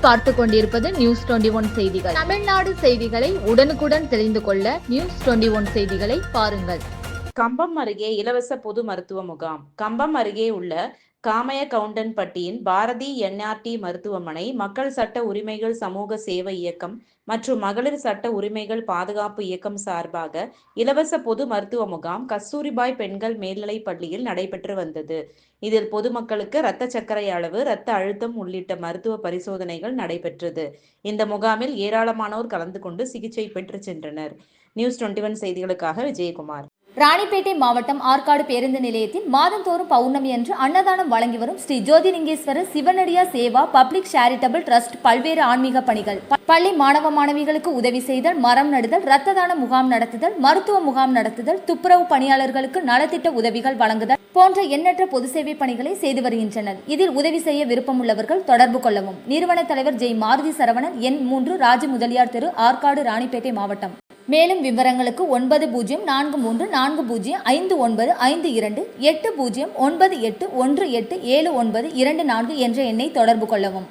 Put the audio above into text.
நீங்கள் பார்த்து கொண்டிருப்பது நியூஸ் 21 செய்திகள். தமிழ்நாடு செய்திகளை உடனுக்குடன் தெரிந்து கொள்ள நியூஸ் 21 செய்திகளை பாருங்கள். கம்பம் அருகே இலவச பொது மருத்துவ முகாம். கம்பம் அருகே உள்ள காமையகவுண்டன்பட்டியின் பாரதி என்ஆர்டி மருத்துவமனை, மக்கள் சட்ட உரிமைகள் சமூக சேவை இயக்கம் மற்றும் மகளிர் சட்ட உரிமைகள் பாதுகாப்பு இயக்கம் சார்பாக இலவச பொது மருத்துவ முகாம் கஸ்தூரிபாய் பெண்கள் மேல்நிலைப் பள்ளியில் நடைபெற்று வந்தது. இதில் பொதுமக்களுக்கு இரத்த சர்க்கரை அளவு, இரத்த அழுத்தம் உள்ளிட்ட மருத்துவ பரிசோதனைகள் நடைபெற்றது. இந்த முகாமில் ஏராளமானோர் கலந்து கொண்டு சிகிச்சை பெற்று சென்றனர். நியூஸ் 21 செய்திகளுக்காக விஜயகுமார். ராணிப்பேட்டை மாவட்டம் ஆற்காடு பேருந்து நிலையத்தில் மாதந்தோறும் பௌர்ணமி அன்று அன்னதானம் வழங்கி வரும் Sri Jothilingeswarar சிவனடியா Seva public charitable trust பல்வேறு ஆன்மீக பணிகள், பள்ளி மாணவ மாணவிகளுக்கு உதவி செய்தல், மரம் நடுதல், இரத்த தான முகாம் நடத்துதல், மருத்துவ முகாம் நடத்துதல், துப்புரவு பணியாளர்களுக்கு நலத்திட்ட உதவிகள் வழங்குதல் போன்ற எண்ணற்ற பொது சேவை பணிகளை செய்து வருகின்றனர். இதில் உதவி செய்ய விருப்பமுள்ளவர்கள் தொடர்பு கொள்ளவும். நிறுவன தலைவர் ஜெய் மாருதி சரவணன், எண் 3, ராஜ முதலியார் தெரு, ஆற்காடு, ராணிப்பேட்டை மாவட்டம். மேலும் விவரங்களுக்கு 9040405952 809818187924 என்ற எண்ணை தொடர்பு கொள்ளவும்.